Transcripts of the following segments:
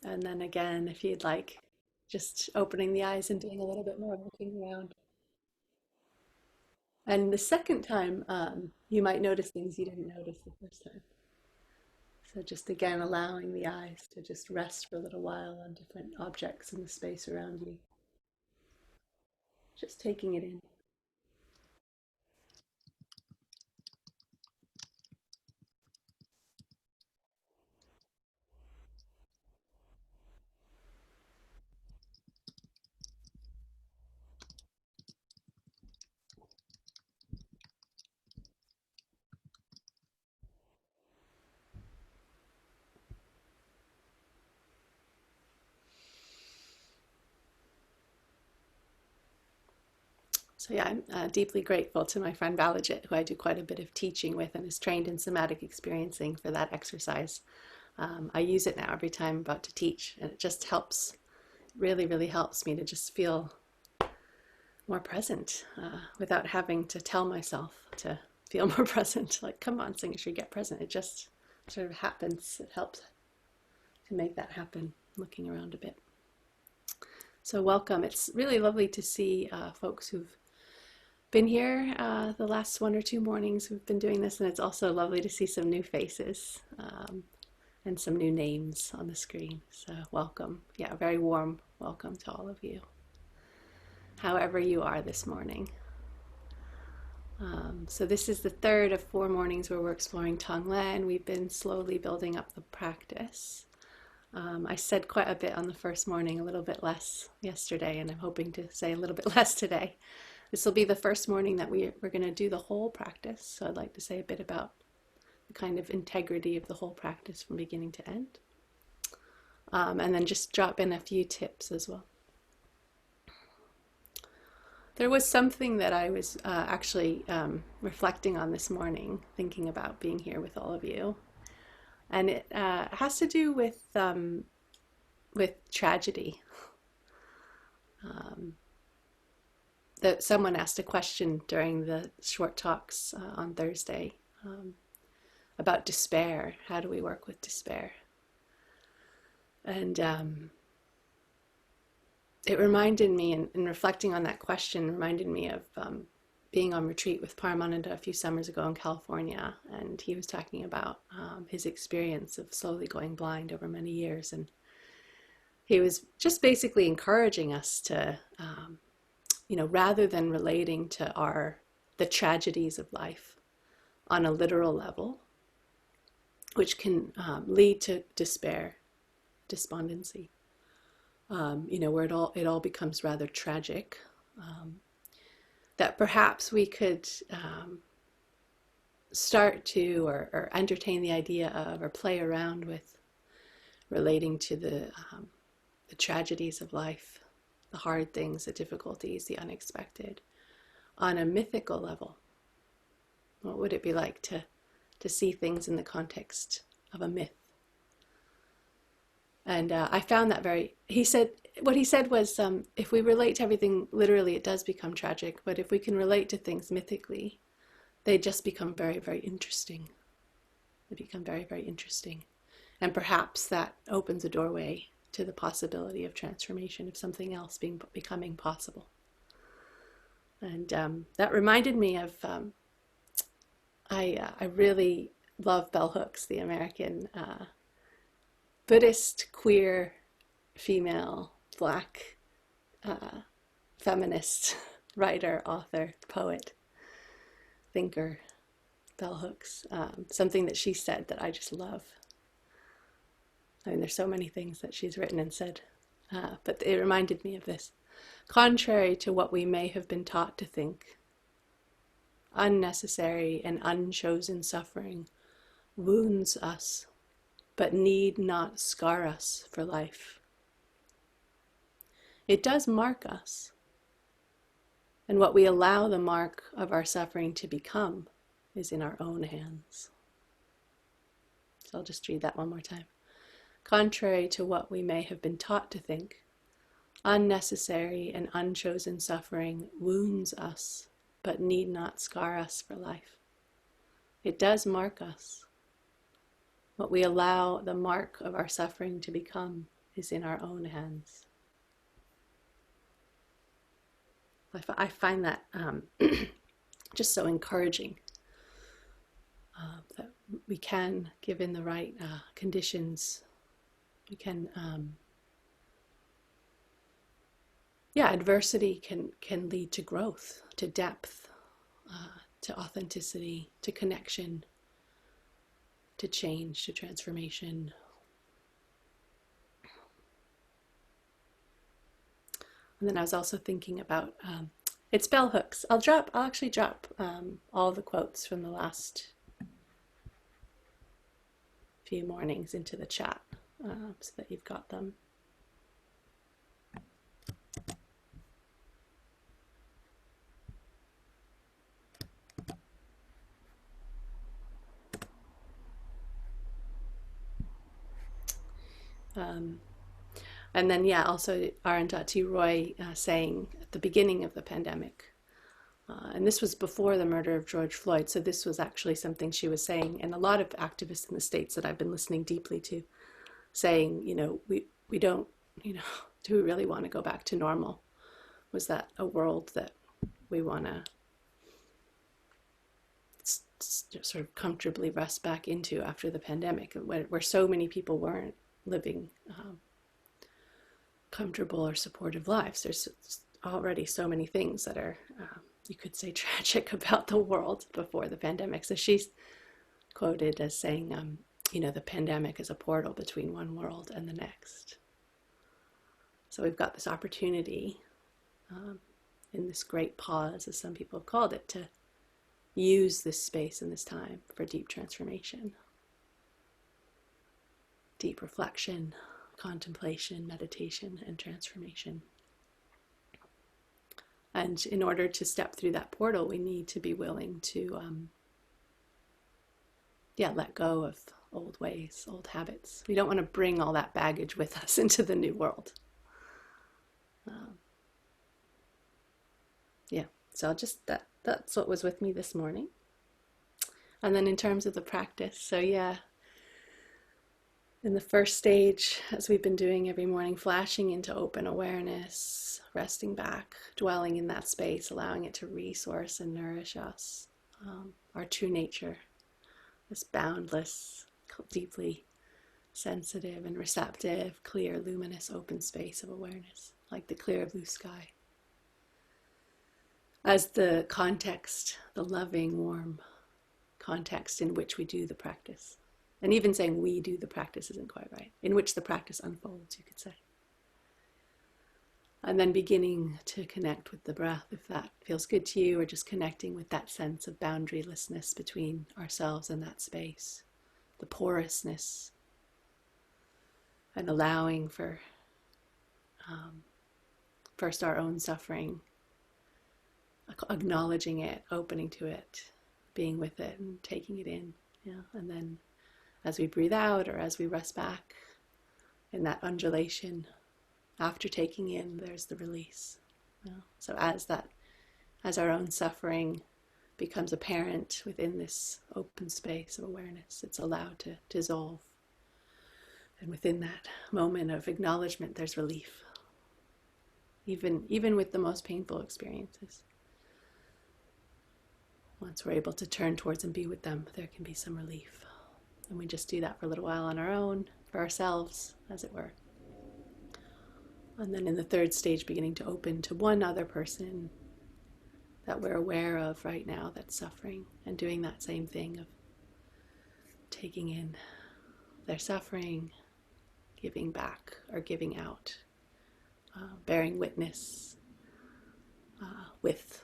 And then again, if you'd like, just opening the eyes and doing a little bit more looking around. And the second time, you might notice things you didn't notice the first time. So just again, allowing the eyes to just rest for a little while on different objects in the space around you. Just taking it in. So yeah, I'm deeply grateful to my friend Balajit, who I do quite a bit of teaching with and is trained in somatic experiencing, for that exercise. I use it now every time I'm about to teach, and it just helps, really, really helps me to just feel more present without having to tell myself to feel more present. Like, come on, Singhashri, get present. It just sort of happens. It helps to make that happen, looking around a bit. So welcome. It's really lovely to see folks who've been here the last 1 or 2 mornings we've been doing this, and it's also lovely to see some new faces and some new names on the screen. So welcome. Yeah, a very warm welcome to all of you, however you are this morning. So this is the third of 4 mornings where we're exploring Tonglen. We've been slowly building up the practice. I said quite a bit on the first morning, a little bit less yesterday, and I'm hoping to say a little bit less today. This will be the first morning that we're going to do the whole practice, so I'd like to say a bit about the kind of integrity of the whole practice from beginning to end. And then just drop in a few tips as well. There was something that I was actually reflecting on this morning, thinking about being here with all of you. And it has to do with tragedy. That someone asked a question during the short talks on Thursday about despair. How do we work with despair? And it reminded me, in reflecting on that question, reminded me of being on retreat with Paramananda a few summers ago in California, and he was talking about his experience of slowly going blind over many years, and he was just basically encouraging us to, rather than relating to the tragedies of life on a literal level, which can lead to despair, despondency, where it all becomes rather tragic. That perhaps we could start to or entertain the idea of, or play around with, relating to the tragedies of life, the hard things, the difficulties, the unexpected, on a mythical level. What would it be like to see things in the context of a myth? And I found that what he said was, if we relate to everything literally, it does become tragic. But if we can relate to things mythically, they just become very, very interesting. They become very, very interesting. And perhaps that opens a doorway to the possibility of transformation, of something else becoming possible. And that reminded me of, I really love bell hooks, the American Buddhist, queer, female, Black, feminist writer, author, poet, thinker, bell hooks. Something that she said that I just love. I mean, there's so many things that she's written and said, but it reminded me of this. Contrary to what we may have been taught to think, unnecessary and unchosen suffering wounds us, but need not scar us for life. It does mark us, and what we allow the mark of our suffering to become is in our own hands. So I'll just read that one more time. Contrary to what we may have been taught to think, unnecessary and unchosen suffering wounds us, but need not scar us for life. It does mark us. What we allow the mark of our suffering to become is in our own hands. I find that just so encouraging, that we can, given the right conditions, we can, adversity can lead to growth, to depth, to authenticity, to connection, to change, to transformation. And then I was also thinking about, it's bell hooks. I'll actually drop all the quotes from the last few mornings into the chat, so that you've got them. And then, also Arundhati Roy saying at the beginning of the pandemic, and this was before the murder of George Floyd, so this was actually something she was saying, and a lot of activists in the States that I've been listening deeply to, saying, we don't, do we really want to go back to normal? Was that a world that we want to sort of comfortably rest back into after the pandemic, where so many people weren't living comfortable or supportive lives? There's already so many things that are, you could say, tragic about the world before the pandemic. So she's quoted as saying, the pandemic is a portal between one world and the next. So we've got this opportunity, in this great pause, as some people have called it, to use this space and this time for deep transformation, deep reflection, contemplation, meditation, and transformation. And in order to step through that portal, we need to be willing to let go of old ways, old habits. We don't want to bring all that baggage with us into the new world. So that's what was with me this morning. And then in terms of the practice, in the first stage, as we've been doing every morning, flashing into open awareness, resting back, dwelling in that space, allowing it to resource and nourish us, our true nature, this boundless, deeply sensitive and receptive, clear, luminous, open space of awareness, like the clear blue sky. As the context, the loving, warm context in which we do the practice. And even saying we do the practice isn't quite right. In which the practice unfolds, you could say. And then beginning to connect with the breath, if that feels good to you, or just connecting with that sense of boundarylessness between ourselves and that space, the porousness, and allowing for first our own suffering, acknowledging it, opening to it, being with it, and taking it in, and then as we breathe out, or as we rest back in that undulation, after taking in, there's the release. So as our own suffering becomes apparent within this open space of awareness, it's allowed to dissolve. And within that moment of acknowledgement, there's relief, even with the most painful experiences. Once we're able to turn towards and be with them, there can be some relief. And we just do that for a little while on our own, for ourselves, as it were. And then in the third stage, beginning to open to one other person that we're aware of right now that's suffering, and doing that same thing of taking in their suffering, giving back or giving out, bearing witness with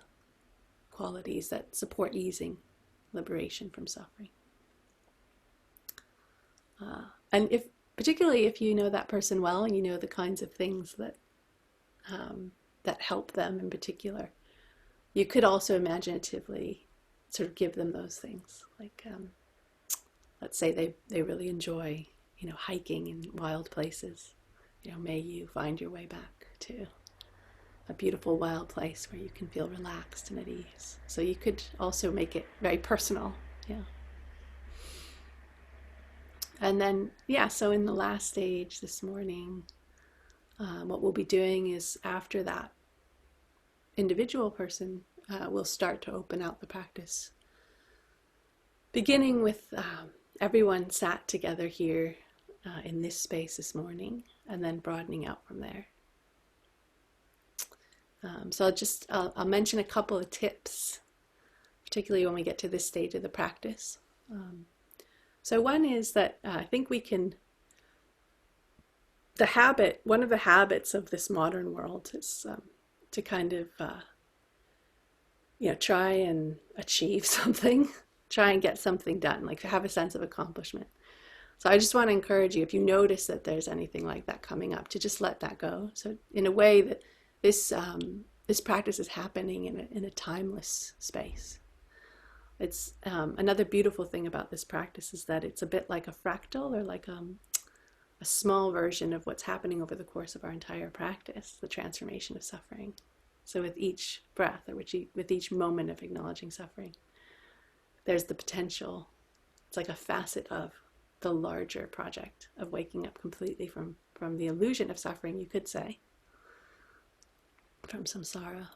qualities that support easing, liberation from suffering. And particularly if you know that person well, and you know the kinds of things that help them in particular, you could also imaginatively sort of give them those things. Like, let's say they really enjoy, hiking in wild places. May you find your way back to a beautiful wild place where you can feel relaxed and at ease. So you could also make it very personal. And then, so in the last stage this morning, What we'll be doing is after that individual person, we'll start to open out the practice, beginning with everyone sat together here in this space this morning, and then broadening out from there. So I'll mention a couple of tips, particularly when we get to this stage of the practice. So one is that I think we can, one of the habits of this modern world is to kind of, try and achieve something, try and get something done, like to have a sense of accomplishment. So I just want to encourage you, if you notice that there's anything like that coming up, to just let that go. So in a way that this practice is happening in a timeless space. It's another beautiful thing about this practice is that it's a bit like a fractal, or like a small version of what's happening over the course of our entire practice, the transformation of suffering. So with each breath, or with each moment of acknowledging suffering, there's the potential. It's like a facet of the larger project of waking up completely from the illusion of suffering, you could say, from samsara.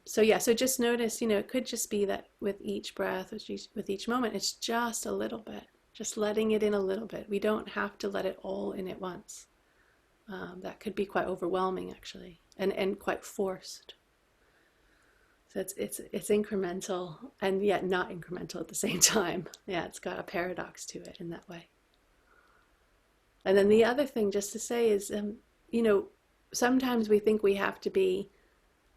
So just notice, it could just be that with each breath, with each moment, it's just a little bit, just letting it in a little bit. We don't have to let it all in at once. That could be quite overwhelming, actually, and quite forced. So it's incremental and yet not incremental at the same time. Yeah, it's got a paradox to it in that way. And then the other thing just to say is, sometimes we think we have to be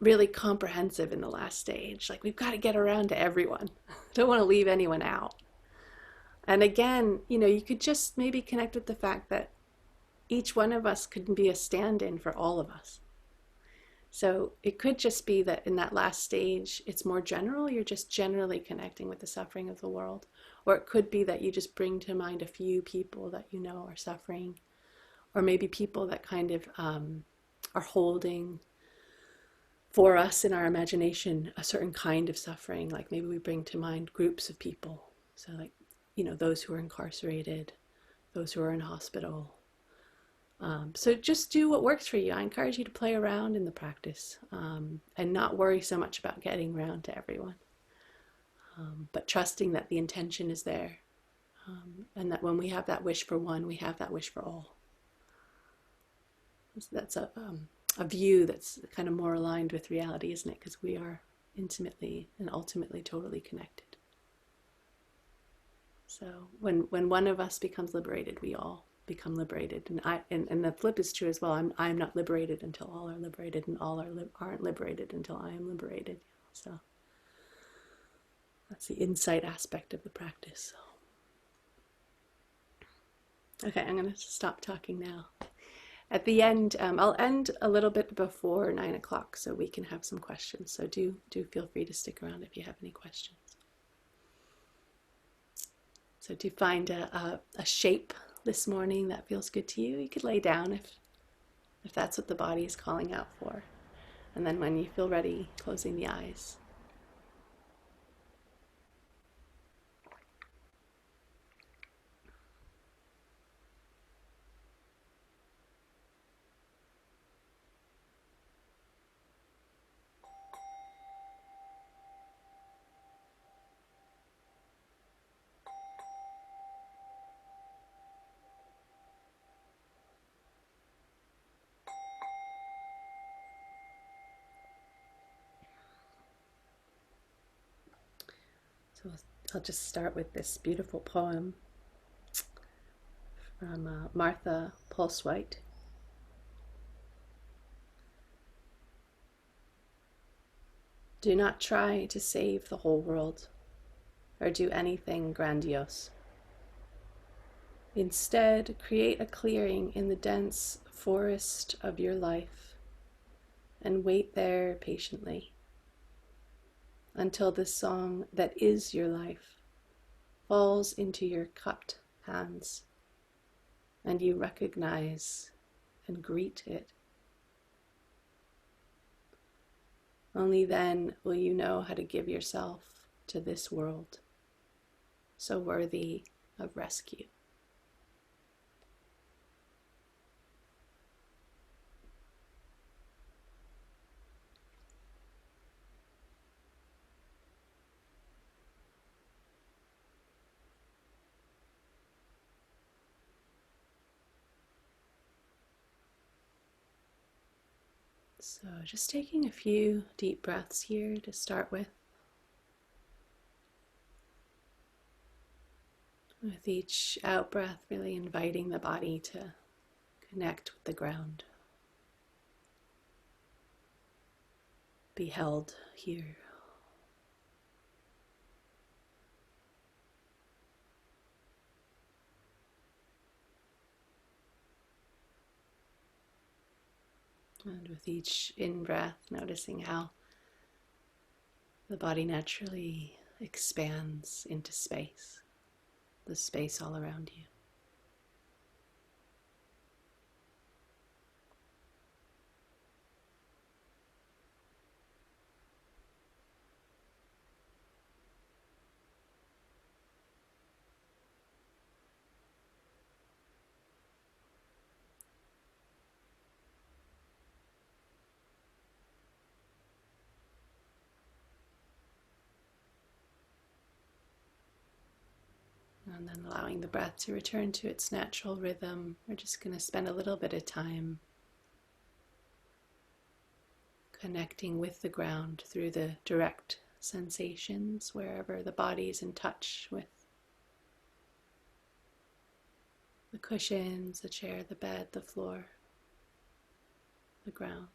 really comprehensive in the last stage. Like, we've got to get around to everyone. Don't want to leave anyone out. And again, you could just maybe connect with the fact that each one of us could be a stand-in for all of us. So it could just be that in that last stage, it's more general. You're just generally connecting with the suffering of the world. Or it could be that you just bring to mind a few people that you know are suffering. Or maybe people that kind of are holding for us in our imagination a certain kind of suffering. Like maybe we bring to mind groups of people. So like, those who are incarcerated, those who are in hospital. So just do what works for you. I encourage you to play around in the practice and not worry so much about getting around to everyone, but trusting that the intention is there, and that when we have that wish for one, we have that wish for all. That's a view that's kind of more aligned with reality, isn't it? Because we are intimately and ultimately totally connected. So when one of us becomes liberated, we all become liberated, and the flip is true as well. I'm not liberated until all are liberated, and all aren't liberated until I am liberated. So that's the insight aspect of the practice. Okay, I'm going to stop talking now. At the end, I'll end a little bit before 9 o'clock so we can have some questions. So do feel free to stick around if you have any questions. So to find a shape this morning that feels good to you, you could lay down if that's what the body is calling out for. And then when you feel ready, closing the eyes. So I'll just start with this beautiful poem from Martha Pulsewhite. Do not try to save the whole world or do anything grandiose. Instead, create a clearing in the dense forest of your life and wait there patiently until the song that is your life falls into your cupped hands and you recognize and greet it. Only then will you know how to give yourself to this world, so worthy of rescue. So just taking a few deep breaths here to start with. With each out breath, really inviting the body to connect with the ground. Be held here. And with each in-breath, noticing how the body naturally expands into space, the space all around you. And then allowing the breath to return to its natural rhythm. We're just going to spend a little bit of time connecting with the ground through the direct sensations wherever the body is in touch with the cushions, the chair, the bed, the floor, the ground.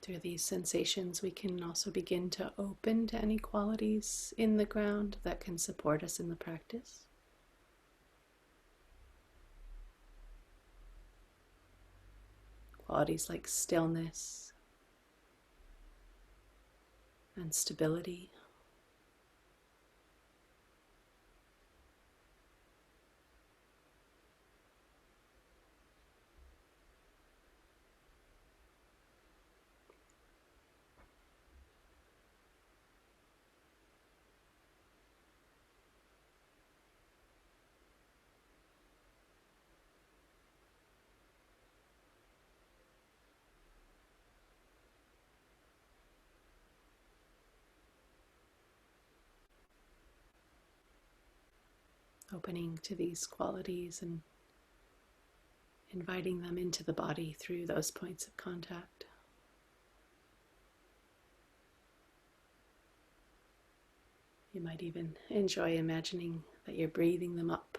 Through these sensations, we can also begin to open to any qualities in the ground that can support us in the practice. Qualities like stillness and stability. Opening to these qualities and inviting them into the body through those points of contact. You might even enjoy imagining that you're breathing them up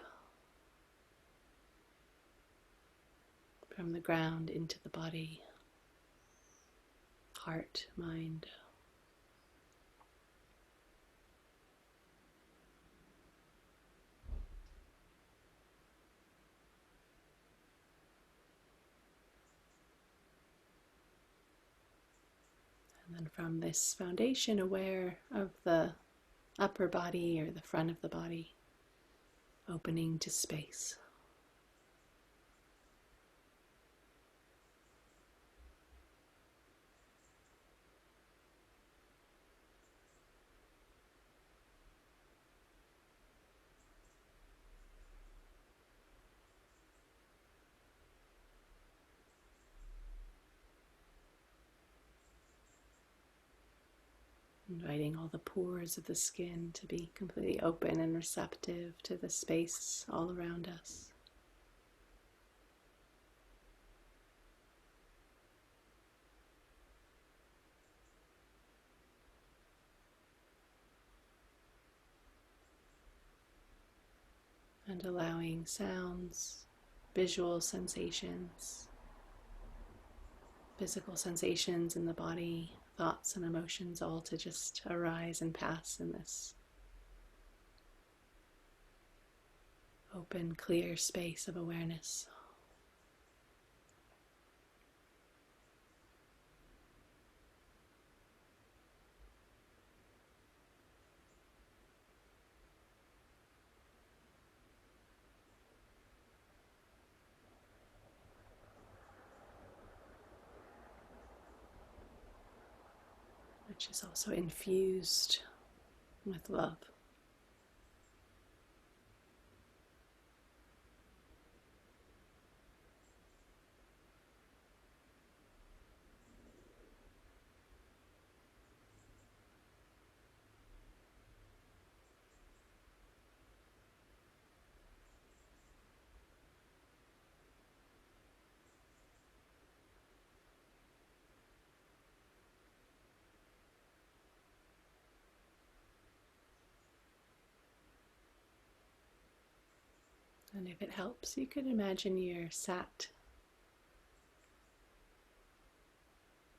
from the ground into the body, heart, mind. And then from this foundation, aware of the upper body or the front of the body, opening to space. Inviting all the pores of the skin to be completely open and receptive to the space all around us. And allowing sounds, visual sensations, physical sensations in the body, thoughts and emotions, all to just arise and pass in this open, clear space of awareness. Which is also infused with love. And if it helps, you could imagine you're sat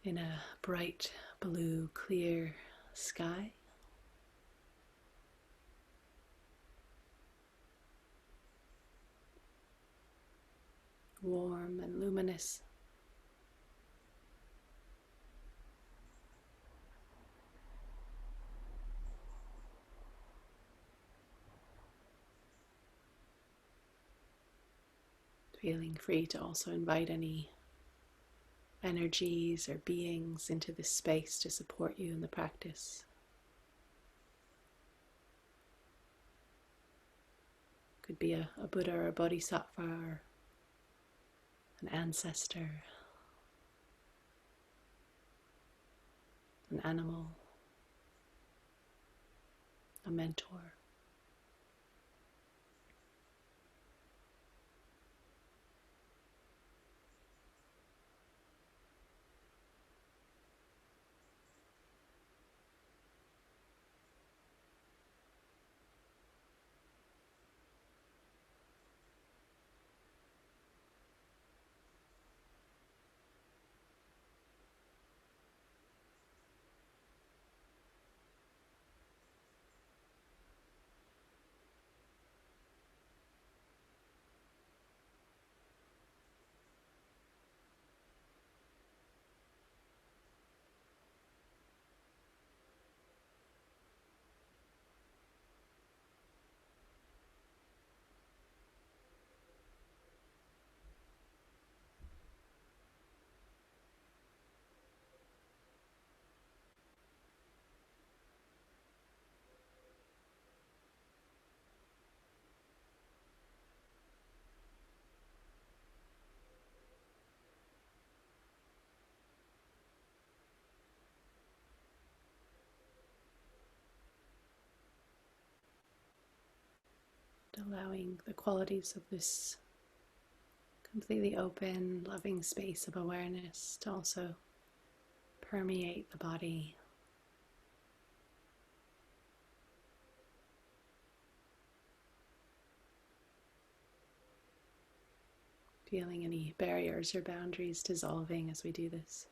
in a bright blue, clear sky. Warm and luminous. Feeling free to also invite any energies or beings into this space to support you in the practice. Could be a Buddha or a Bodhisattva or an ancestor, an animal, a mentor. Allowing the qualities of this completely open, loving space of awareness to also permeate the body. Feeling any barriers or boundaries dissolving as we do this.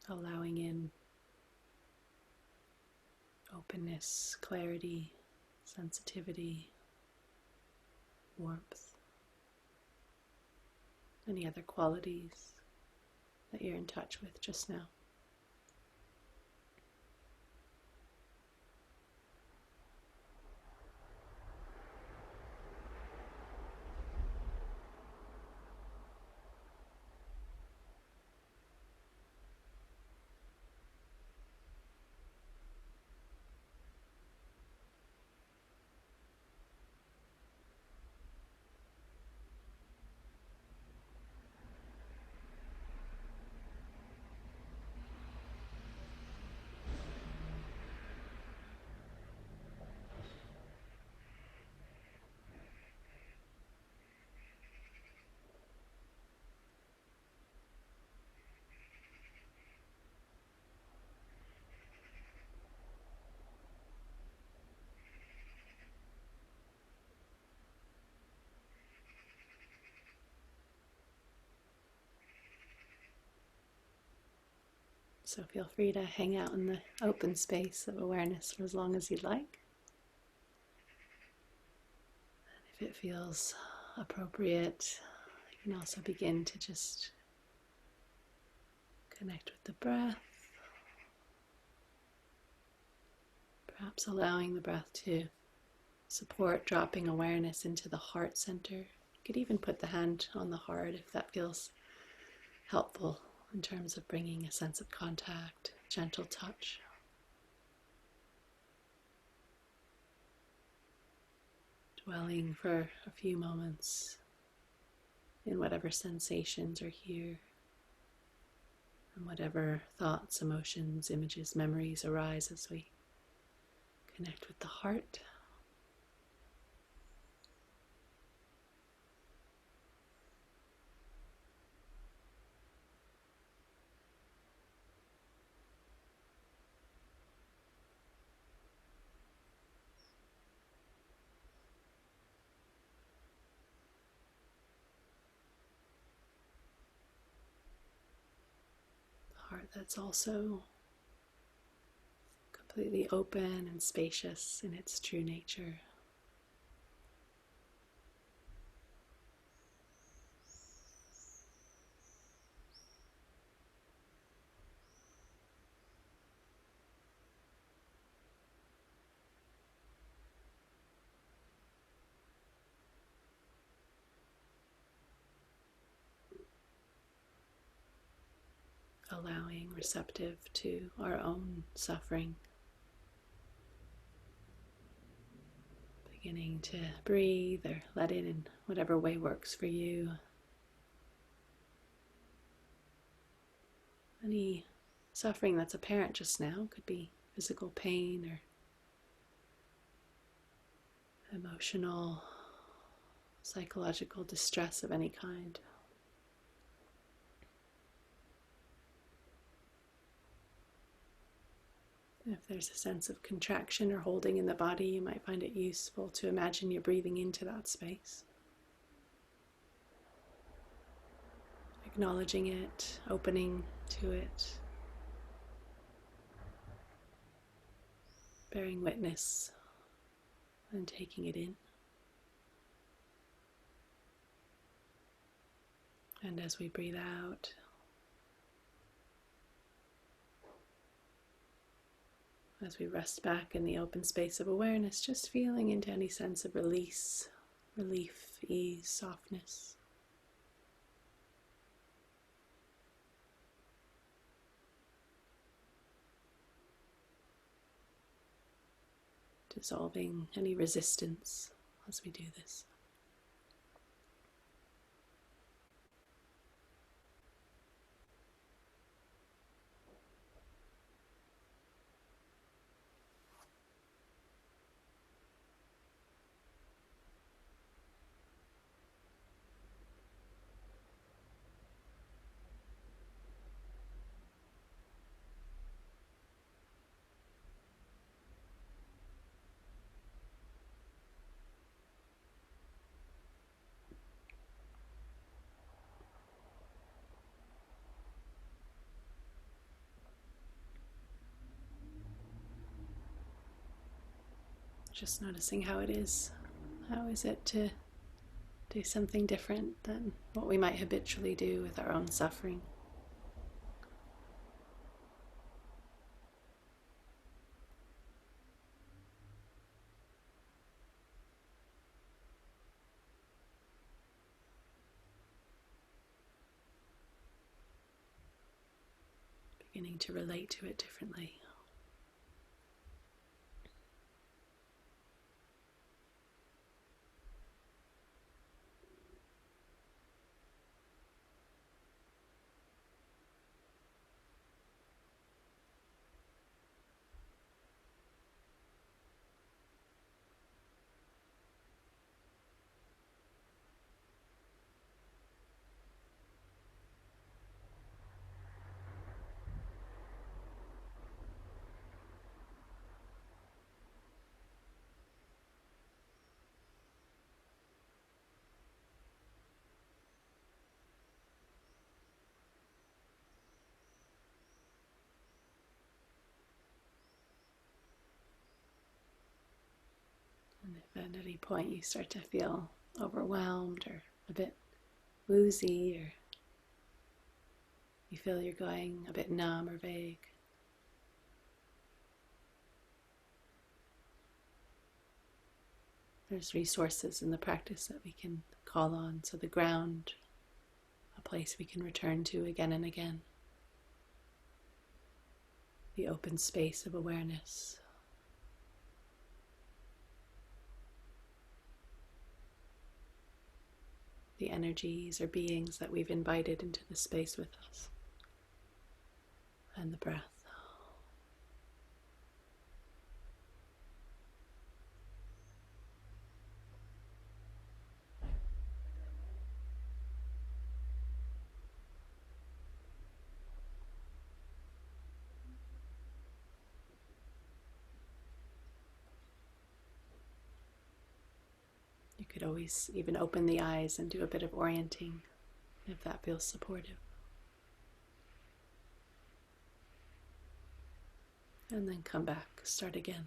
Allowing in openness, clarity, sensitivity, warmth, any other qualities that you're in touch with just now. So feel free to hang out in the open space of awareness for as long as you'd like. And if it feels appropriate, you can also begin to just connect with the breath, perhaps allowing the breath to support dropping awareness into the heart center. You could even put the hand on the heart if that feels helpful in terms of bringing a sense of contact, gentle touch. Dwelling for a few moments in whatever sensations are here, and whatever thoughts, emotions, images, memories arise as we connect with the heart. Heart that's also completely open and spacious in its true nature. Allowing, receptive to our own suffering. Beginning to breathe or let in whatever way works for you. Any suffering that's apparent just now could be physical pain or emotional, psychological distress of any kind. If there's a sense of contraction or holding in the body, you might find it useful to imagine you're breathing into that space. Acknowledging it, opening to it, bearing witness and taking it in. And as we breathe out, as we rest back in the open space of awareness, just feeling into any sense of release, relief, ease, softness. Dissolving any resistance as we do this. Just noticing how it is. How is it to do something different than what we might habitually do with our own suffering? Beginning to relate to it differently. And at any point you start to feel overwhelmed or a bit woozy, or you feel you're going a bit numb or vague, there's resources in the practice that we can call on. So the ground, a place we can return to again and again. The open space of awareness. The energies or beings that we've invited into the space with us. And the breath. You could always even open the eyes and do a bit of orienting if that feels supportive. And then come back, start again.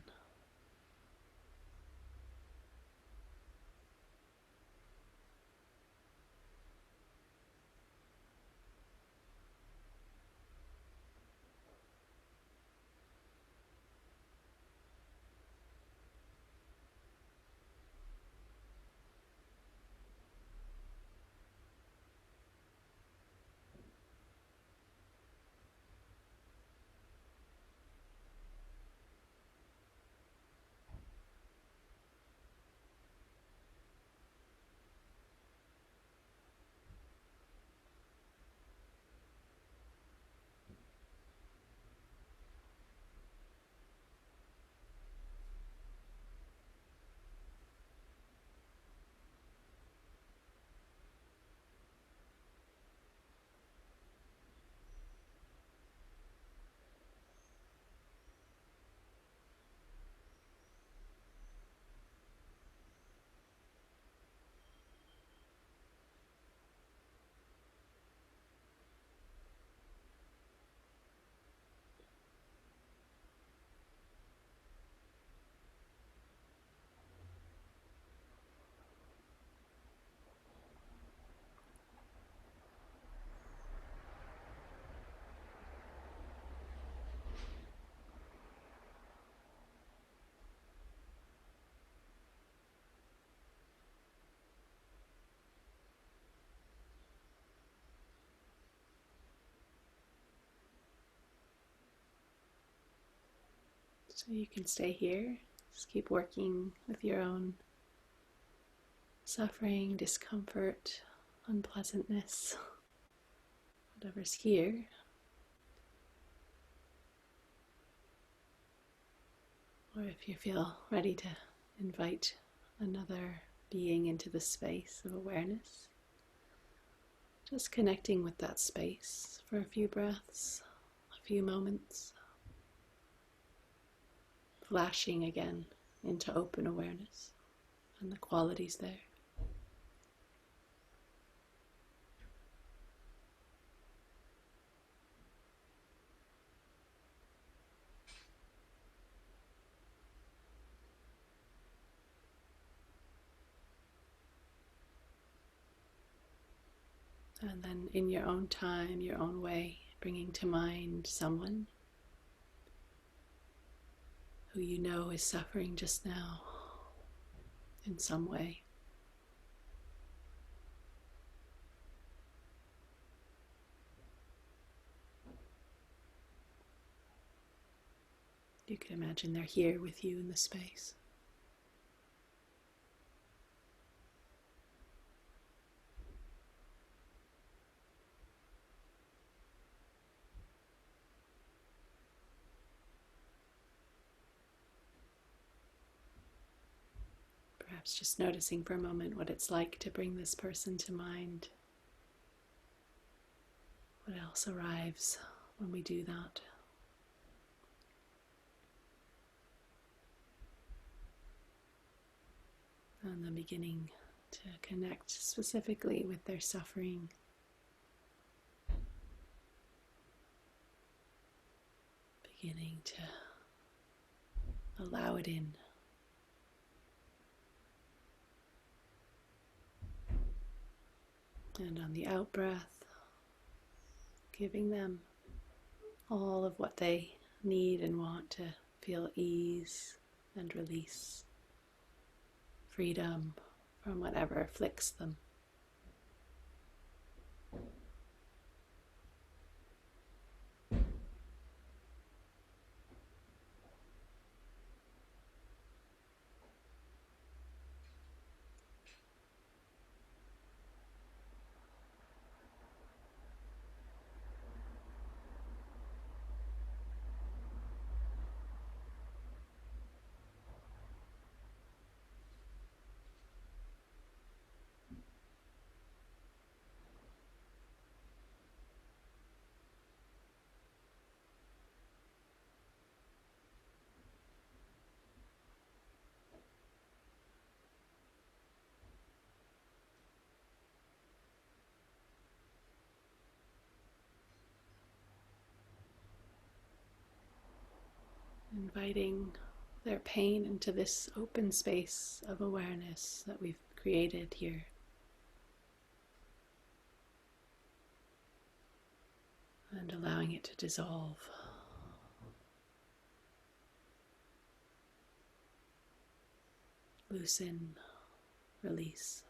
So you can stay here, just keep working with your own suffering, discomfort, unpleasantness, whatever's here. Or if you feel ready to invite another being into the space of awareness, just connecting with that space for a few breaths, a few moments. Flashing again into open awareness and the qualities there. And then in your own time, your own way, bringing to mind someone who you know is suffering just now in some way. You can imagine they're here with you in the space. Perhaps just noticing for a moment what it's like to bring this person to mind. What else arrives when we do that? And then beginning to connect specifically with their suffering. Beginning to allow it in. And on the out breath, giving them all of what they need and want to feel ease and release, freedom from whatever afflicts them. Inviting their pain into this open space of awareness that we've created here. And allowing it to dissolve. Loosen, release.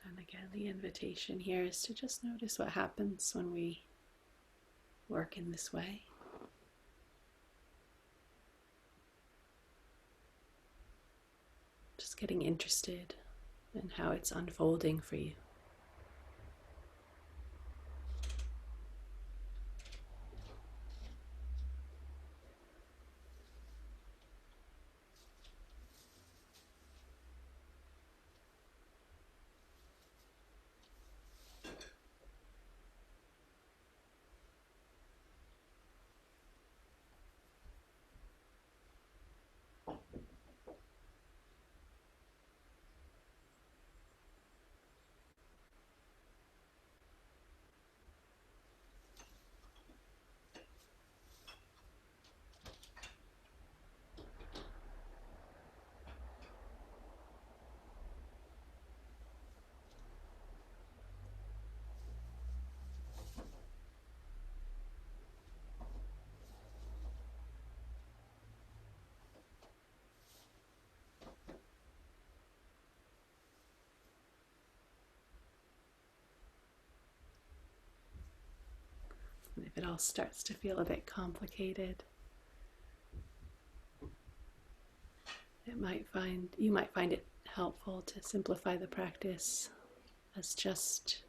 And again, the invitation here is to just notice what happens when we work in this way. Just getting interested in how it's unfolding for you. And if it all starts to feel a bit complicated, you might find it helpful to simplify the practice as just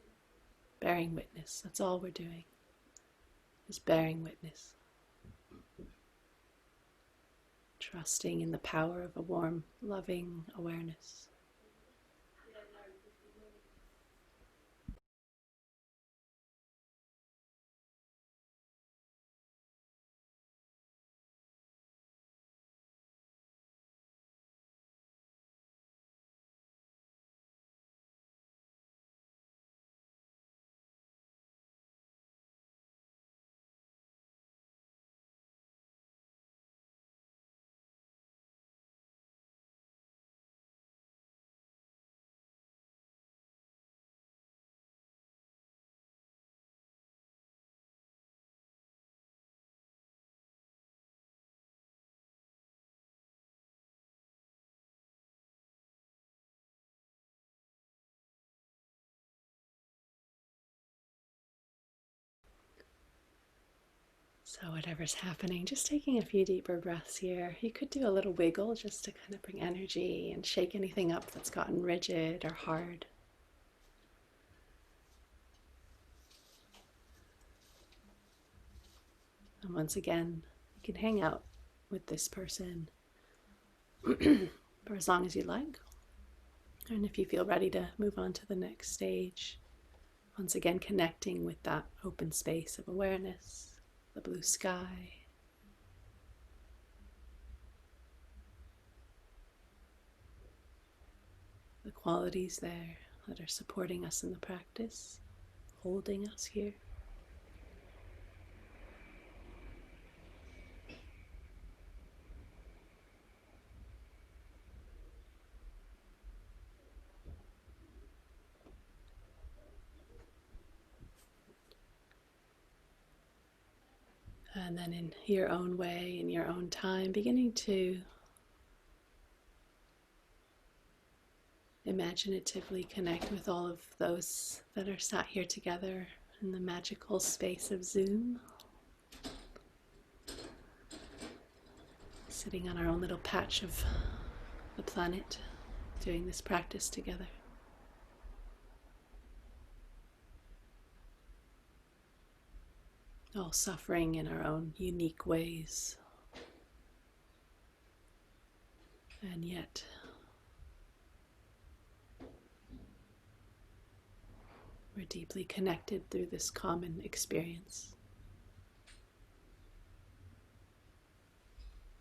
bearing witness. That's all we're doing, is bearing witness. Trusting in the power of a warm, loving awareness. So whatever's happening, just taking a few deeper breaths here. You could do a little wiggle just to kind of bring energy and shake anything up that's gotten rigid or hard. And once again, you can hang out with this person for as long as you like. And if you feel ready to move on to the next stage, once again connecting with that open space of awareness, the blue sky. The qualities there that are supporting us in the practice, holding us here. And then in your own way, in your own time, beginning to imaginatively connect with all of those that are sat here together in the magical space of Zoom, sitting on our own little patch of the planet, doing this practice together. All suffering in our own unique ways, and yet we're deeply connected through this common experience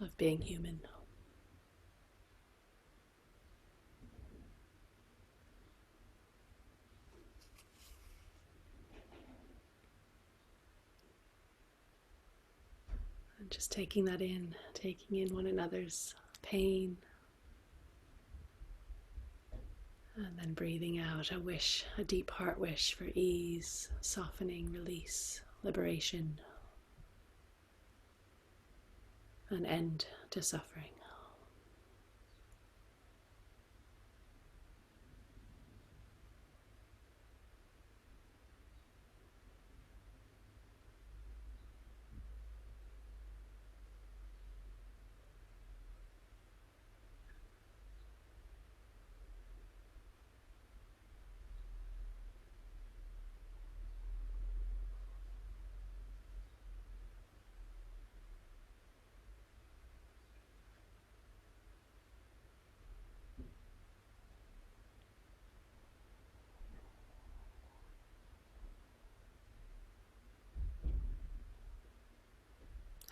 of being human. And just taking that in, taking in one another's pain, and then breathing out a wish, a deep heart wish for ease, softening, release, liberation, an end to suffering.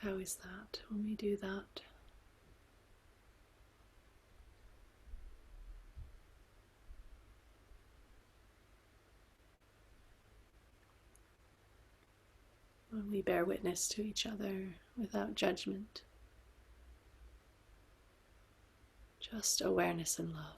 How is that when we do that? When we bear witness to each other without judgment, just awareness and love.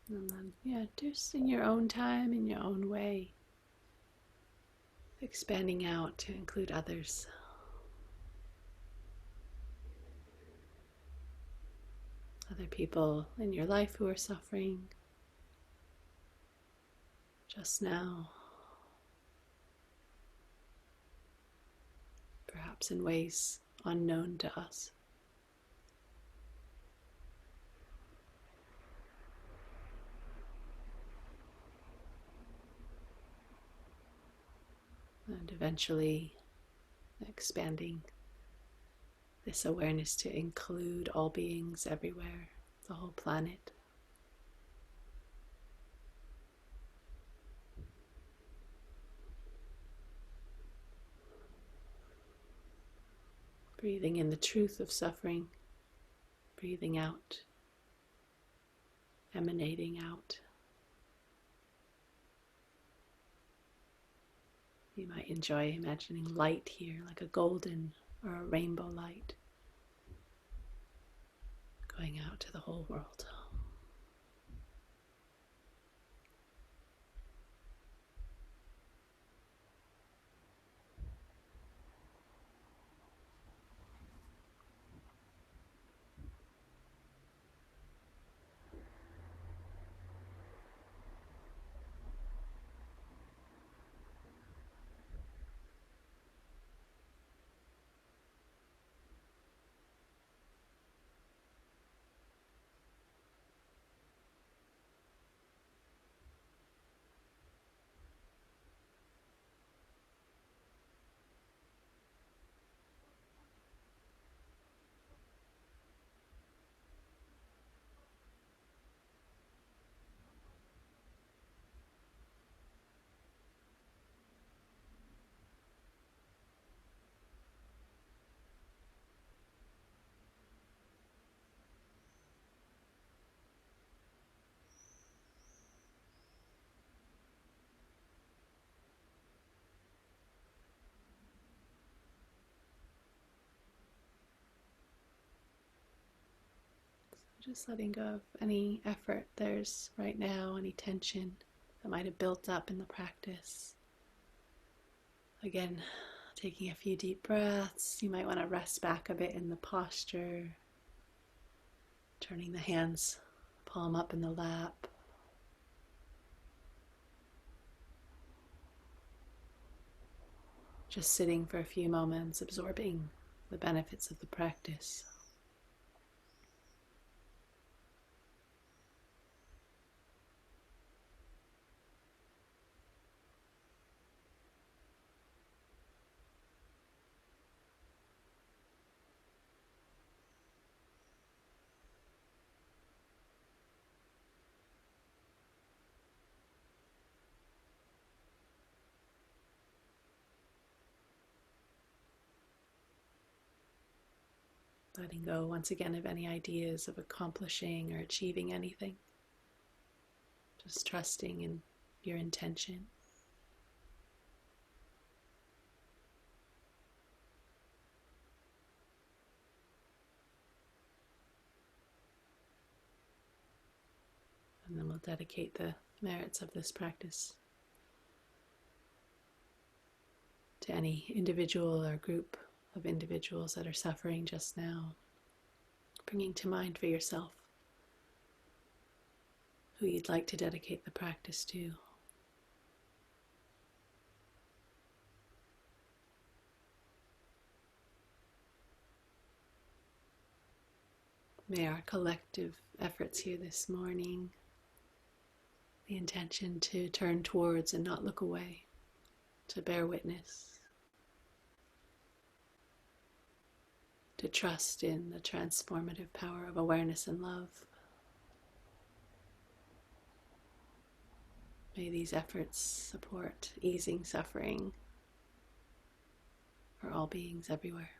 And then, just in your own time, in your own way, expanding out to include others. Other people in your life who are suffering just now, perhaps in ways unknown to us. And eventually expanding this awareness to include all beings everywhere, the whole planet. Breathing in the truth of suffering, breathing out, emanating out. You might enjoy imagining light here, like a golden or a rainbow light, going out to the whole world. Just letting go of any effort there's right now, any tension that might have built up in the practice. Again, taking a few deep breaths. You might want to rest back a bit in the posture, turning the hands palm up in the lap. Just sitting for a few moments, absorbing the benefits of the practice. Letting go once again of any ideas of accomplishing or achieving anything. Just trusting in your intention. And then we'll dedicate the merits of this practice to any individual or group of individuals that are suffering just now, bringing to mind for yourself who you'd like to dedicate the practice to. May our collective efforts here this morning, the intention to turn towards and not look away, to bear witness, to trust in the transformative power of awareness and love. May these efforts support easing suffering for all beings everywhere.